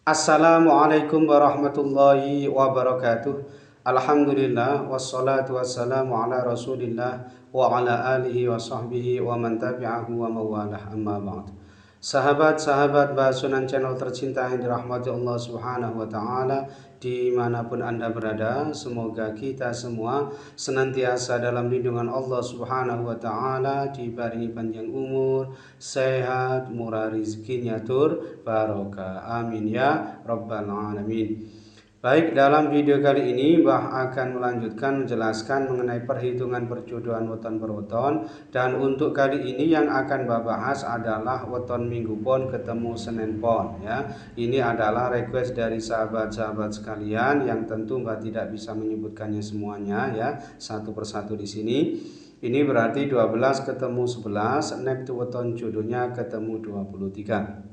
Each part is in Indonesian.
Assalamualaikum warahmatullahi wabarakatuh. Alhamdulillah wassalatu wassalamu ala Rasulillah wa ala alihi wa sahbihi wa man tabi'ahu wa mawalah amma ba'd. Sahabat-sahabat Basunan channel tercinta yang dirahmati Allah Subhanahu wa taala dimanapun Anda berada, semoga kita semua senantiasa dalam lindungan Allah Subhanahu wa taala, dibaringi panjang umur, sehat, murah rizkinya tur barokah. Amin ya rabbal alamin. Baik, dalam video kali ini Mbah akan melanjutkan menjelaskan mengenai perhitungan perjodohan weton per weton, dan untuk kali ini yang akan Mbah bahas adalah weton minggu pon ketemu Senin pon ya. Ini adalah request dari sahabat-sahabat sekalian yang tentu Mbah tidak bisa menyebutkannya semuanya ya, satu persatu di sini. Ini berarti 12 ketemu 11, neptu weton jodohnya ketemu 23.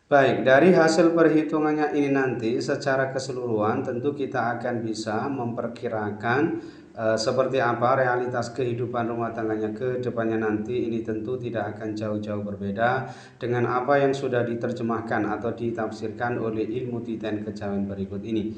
Baik, dari hasil perhitungannya ini nanti secara keseluruhan tentu kita akan bisa memperkirakan seperti apa realitas kehidupan rumah tangganya ke depannya nanti. Ini tentu tidak akan jauh-jauh berbeda dengan apa yang sudah diterjemahkan atau ditafsirkan oleh ilmu titen kejawen berikut ini.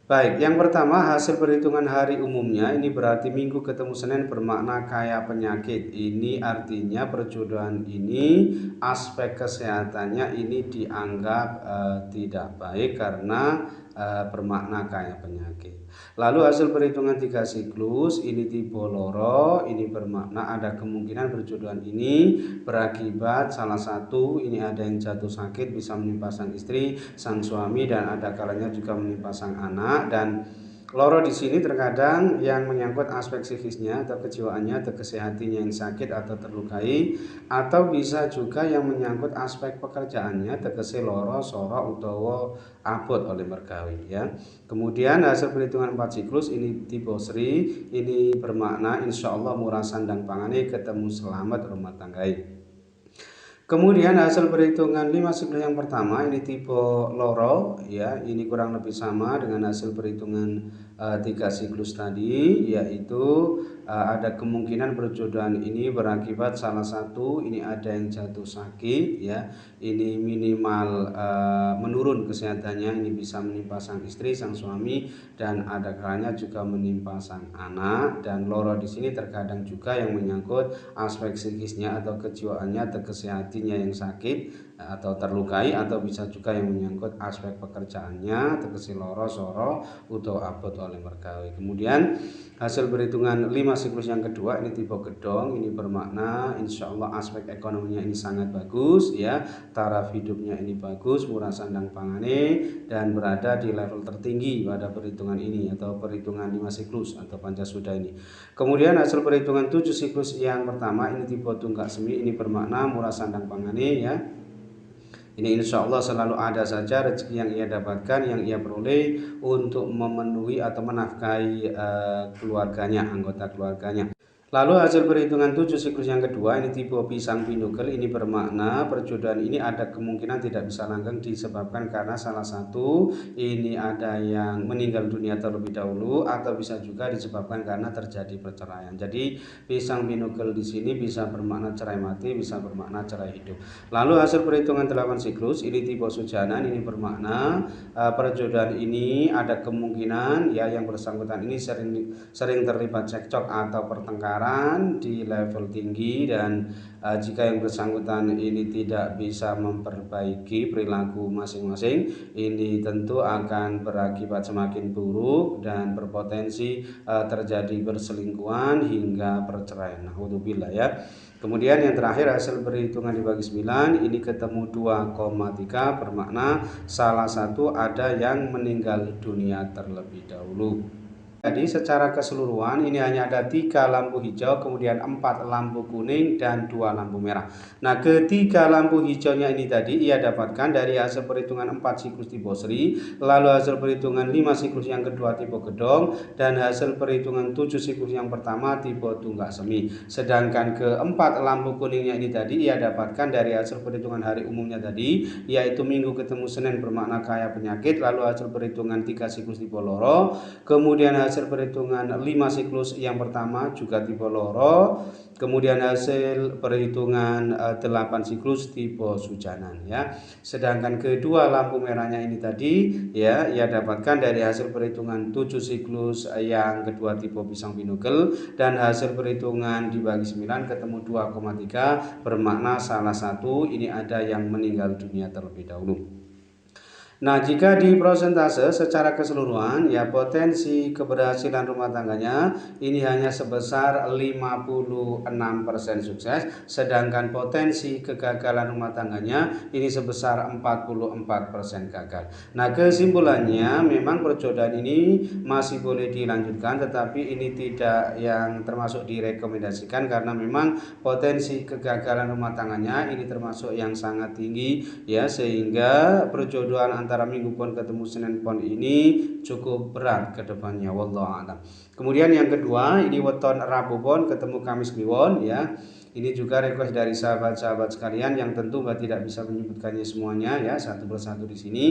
Baik, yang pertama hasil perhitungan hari umumnya ini berarti minggu ketemu Senin bermakna kaya penyakit. Ini artinya perjodohan ini aspek kesehatannya ini dianggap tidak baik karena bermakna kaya penyakit. Lalu hasil perhitungan 3 siklus ini tipe loro, ini bermakna ada kemungkinan perjodohan ini berakibat salah satu ini ada yang jatuh sakit, bisa menimpa sang istri, sang suami, dan ada kalanya juga menimpa sang anak. Dan loro di sini terkadang yang menyangkut aspek psikisnya atau kejiwaannya atau kesehatannya yang sakit atau terlukai, atau bisa juga yang menyangkut aspek pekerjaannya tegese loro soro utawa abot oleh mergawi ya. Kemudian hasil perhitungan 4 siklus ini tipe Sri, ini bermakna insya Allah murah sandang pangane ketemu selamat rumah tanggai. Kemudian hasil perhitungan 5 siklus yang pertama ini tipe loro ya, ini kurang lebih sama dengan hasil perhitungan 3 siklus tadi, yaitu ada kemungkinan perjodohan ini berakibat salah satu ini ada yang jatuh sakit ya, ini minimal menurun kesehatannya, ini bisa menimpa sang istri, sang suami, dan ada kalanya juga menimpa sang anak. Dan loro di sini terkadang juga yang menyangkut aspek psikisnya atau kejiwaannya atau kesehatinya yang sakit atau terlukai, atau bisa juga yang menyangkut aspek pekerjaannya tegese loro soro atau abot oleh mergawe. Kemudian hasil perhitungan 5 siklus yang kedua ini tipe gedong, ini bermakna insya Allah aspek ekonominya ini sangat bagus ya, taraf hidupnya ini bagus, murah sandang pangane, dan berada di level tertinggi pada perhitungan ini atau perhitungan 5 siklus atau pancasuda ini. Kemudian hasil perhitungan 7 siklus yang pertama ini tipe tunggak semi, ini bermakna murah sandang pangane ya. Ini insya Allah selalu ada saja rezeki yang ia dapatkan, yang ia peroleh untuk memenuhi atau menafkahi keluarganya, anggota keluarganya. Lalu hasil perhitungan 7 siklus yang kedua ini tipe pisang pinugel, ini bermakna perjodohan ini ada kemungkinan tidak bisa langgeng disebabkan karena salah satu ini ada yang meninggal dunia terlebih dahulu, atau bisa juga disebabkan karena terjadi perceraian. Jadi pisang pinugel di sini bisa bermakna cerai mati, bisa bermakna cerai hidup. Lalu hasil perhitungan 8 siklus ini tipe sujanan, ini bermakna perjodohan ini ada kemungkinan ya yang bersangkutan ini sering terlibat cekcok atau pertengkaran di level tinggi, dan jika yang bersangkutan ini tidak bisa memperbaiki perilaku masing-masing, ini tentu akan berakibat semakin buruk dan berpotensi terjadi perselingkuhan hingga perceraian. Naudzubillah ya. Kemudian yang terakhir hasil perhitungan dibagi 9 ini ketemu 2,3 bermakna salah satu ada yang meninggal dunia terlebih dahulu. Jadi secara keseluruhan ini hanya ada 3 lampu hijau, kemudian 4 lampu kuning, dan 2 lampu merah. Nah, ketiga lampu hijaunya ini tadi ia dapatkan dari hasil perhitungan 4 siklus tipe Sri, lalu hasil perhitungan 5 siklus yang kedua tipe Gedong, dan hasil perhitungan 7 siklus yang pertama tipe Tunggak Semi. Sedangkan keempat lampu kuningnya ini tadi ia dapatkan dari hasil perhitungan hari umumnya tadi, yaitu minggu ketemu Senin bermakna kaya penyakit, lalu hasil perhitungan 3 siklus tipe Loro, kemudian hasil perhitungan 5 siklus yang pertama juga tipe loro, kemudian hasil perhitungan 8 siklus tipe sujanan ya. Sedangkan kedua lampu merahnya ini tadi ya ia dapatkan dari hasil perhitungan 7 siklus yang kedua tipe pisang binugel, dan hasil perhitungan dibagi 9 ketemu 2,3 bermakna salah satu ini ada yang meninggal dunia terlebih dahulu. Nah, jika di prosentase secara keseluruhan, ya potensi keberhasilan rumah tangganya ini hanya sebesar 56% sukses, sedangkan potensi kegagalan rumah tangganya ini sebesar 44% gagal. Nah, kesimpulannya memang perjodohan ini masih boleh dilanjutkan, tetapi ini tidak yang termasuk direkomendasikan karena memang potensi kegagalan rumah tangganya ini termasuk yang sangat tinggi ya, sehingga perjodohan antara Minggu Pon ketemu Senin Pon ini cukup berat ke depannya, wallahu a'lam. Kemudian yang kedua, ini weton Rabu Pon ketemu Kamis Kliwon ya. Ini juga request dari sahabat-sahabat sekalian yang tentu Mbak tidak bisa menyebutkannya semuanya ya, satu persatu di sini.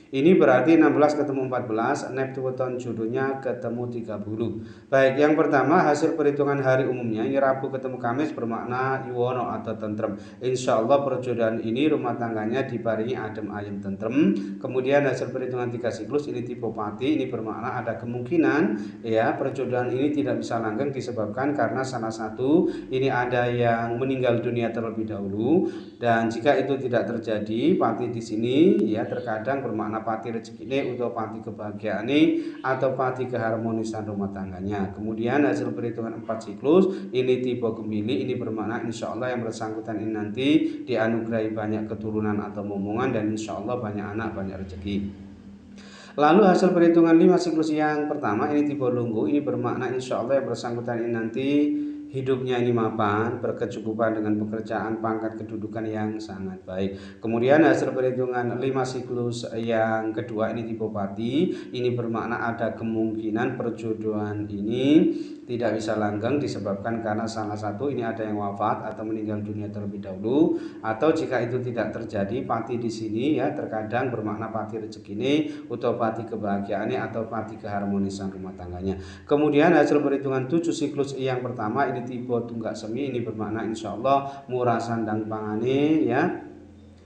Ini berarti 16 ketemu 14, Neptuton jodohnya ketemu 30. Baik, yang pertama hasil perhitungan hari umumnya, ini Rabu ketemu Kamis bermakna yuwono atau tentrem. Insya Allah perjodohan ini rumah tangganya dibarengi adem ayem tentrem. Kemudian hasil perhitungan 3 siklus ini tipe pati, ini bermakna ada kemungkinan ya perjodohan ini tidak bisa langgeng disebabkan karena salah satu ini ada yang meninggal dunia terlebih dahulu, dan jika itu tidak terjadi, pati di sini ya terkadang bermakna pati rezeki ini atau pati kebahagiaan ini atau pati keharmonisan rumah tangganya. Kemudian hasil perhitungan 4 siklus ini tipe gemili, ini bermakna insya Allah yang bersangkutan ini nanti dianugerahi banyak keturunan atau momongan, dan insya Allah banyak anak, banyak rezeki. Lalu hasil perhitungan 5 siklus yang pertama ini tipe lunggu, ini bermakna insya Allah yang bersangkutan ini nanti hidupnya ini mapan, berkecukupan dengan pekerjaan, pangkat, kedudukan yang sangat baik. Kemudian hasil perhitungan 5 siklus yang kedua ini tipe pati, ini bermakna ada kemungkinan perjodohan ini tidak bisa langgeng disebabkan karena salah satu ini ada yang wafat atau meninggal dunia terlebih dahulu, atau jika itu tidak terjadi, pati di sini ya terkadang bermakna pati rezeki ini atau pati kebahagiaannya atau pati keharmonisan rumah tangganya. Kemudian hasil perhitungan 7 siklus yang pertama ini tipe tunggak semi, ini bermakna insya Allah murah sandang pangane ya,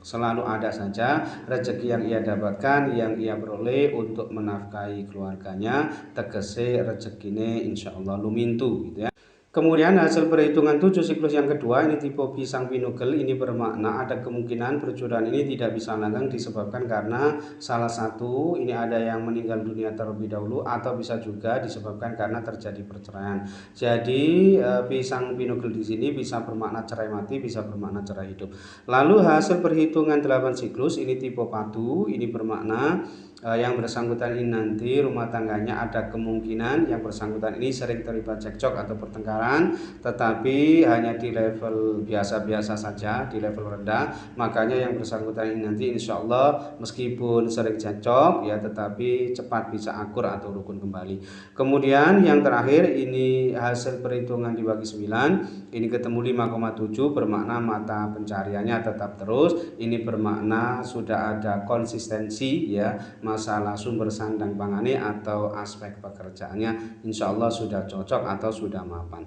selalu ada saja rezeki yang ia dapatkan, yang ia peroleh untuk menafkahi keluarganya, tegese rezekine insya Allah lumintu gitu ya. Kemudian hasil perhitungan 7 siklus yang kedua ini tipe pisang pinugel, ini bermakna ada kemungkinan perjodohan ini tidak bisa langgeng disebabkan karena salah satu ini ada yang meninggal dunia terlebih dahulu, atau bisa juga disebabkan karena terjadi perceraian. Jadi pisang pinugel di sini bisa bermakna cerai mati, bisa bermakna cerai hidup. Lalu hasil perhitungan 8 siklus ini tipe padu, ini bermakna yang bersangkutan ini nanti rumah tangganya ada kemungkinan yang bersangkutan ini sering terlibat cekcok atau pertengkaran, tetapi hanya di level biasa-biasa saja, di level rendah. Makanya yang bersangkutan ini nanti insya Allah meskipun sering cekcok ya tetapi cepat bisa akur atau rukun kembali. Kemudian yang terakhir ini hasil perhitungan dibagi 9, ini ketemu 5,7 bermakna mata pencariannya tetap terus, ini bermakna sudah ada konsistensi ya, masalah sumber sandang pangane atau aspek pekerjaannya insya Allah sudah cocok atau sudah mapan.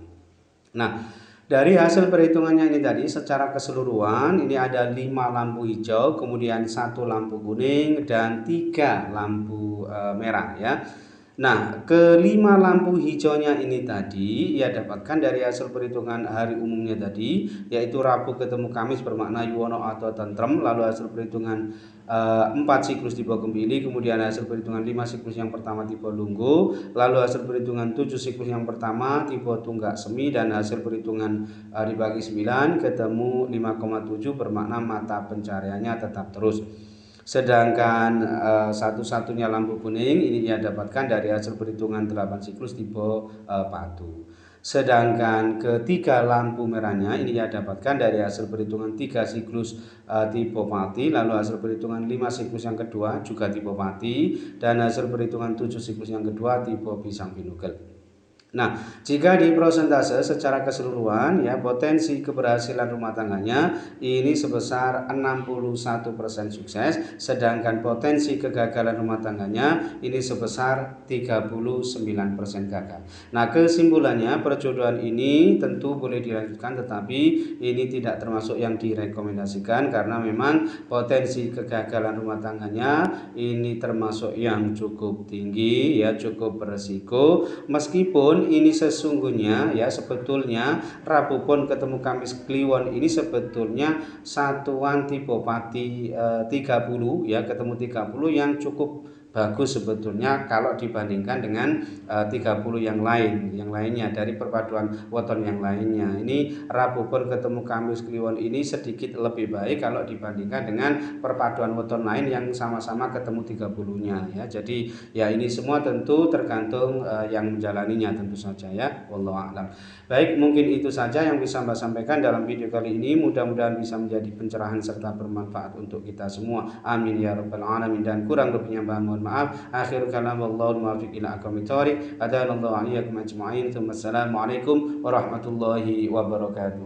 Nah, dari hasil perhitungannya ini tadi secara keseluruhan ini ada 5 lampu hijau, kemudian 1 lampu kuning, dan 3 lampu merah ya. Nah, kelima lampu hijaunya ini tadi ia dapatkan dari hasil perhitungan hari umumnya tadi, yaitu Rabu ketemu Kamis bermakna yuwono atau tentrem. Lalu hasil perhitungan 4 siklus tipe gembili, kemudian hasil perhitungan 5 siklus yang pertama tipe lunggu, lalu hasil perhitungan 7 siklus yang pertama tipe tunggak semi, dan hasil perhitungan dibagi 9 ketemu 5,7 bermakna mata pencariannya tetap terus. Sedangkan satu-satunya lampu kuning ini ia dapatkan dari hasil perhitungan 8 siklus tipe padu. Sedangkan ketiga lampu merahnya ini ia dapatkan dari hasil perhitungan 3 siklus tipe pati, lalu hasil perhitungan 5 siklus yang kedua juga tipe pati, dan hasil perhitungan 7 siklus yang kedua tipe pisang pinugel. Nah, jika di prosentase secara keseluruhan ya potensi keberhasilan rumah tangganya ini sebesar 61% sukses, sedangkan potensi kegagalan rumah tangganya ini sebesar 39% gagal. Nah, kesimpulannya perjodohan ini tentu boleh dilanjutkan, tetapi ini tidak termasuk yang direkomendasikan karena memang potensi kegagalan rumah tangganya ini termasuk yang cukup tinggi ya, cukup beresiko. Meskipun ini sesungguhnya ya sebetulnya Rabu Pon ketemu Kamis Kliwon ini sebetulnya satuan tipe pati 30 ya, ketemu 30 yang cukup bagus sebetulnya kalau dibandingkan dengan 30 yang lainnya dari perpaduan weton yang lainnya. Ini Rabu Pon ketemu Kamis Kliwon ini sedikit lebih baik kalau dibandingkan dengan perpaduan weton lain yang sama-sama ketemu 30-nya ya. Jadi ya ini semua tentu tergantung yang menjalaninya tentu saja ya. Wallahu a'lam. Baik, mungkin itu saja yang bisa Mbak sampaikan dalam video kali ini. Mudah-mudahan bisa menjadi pencerahan serta bermanfaat untuk kita semua. Amin ya rabbal alamin. Dan kurang lebihnya mohon maaf. Akhir kalam wallahu muwaffiq ila aqwamit thoriq. Adanallahu alaikum ajma'in. Assalamualaikum warahmatullahi wabarakatuh.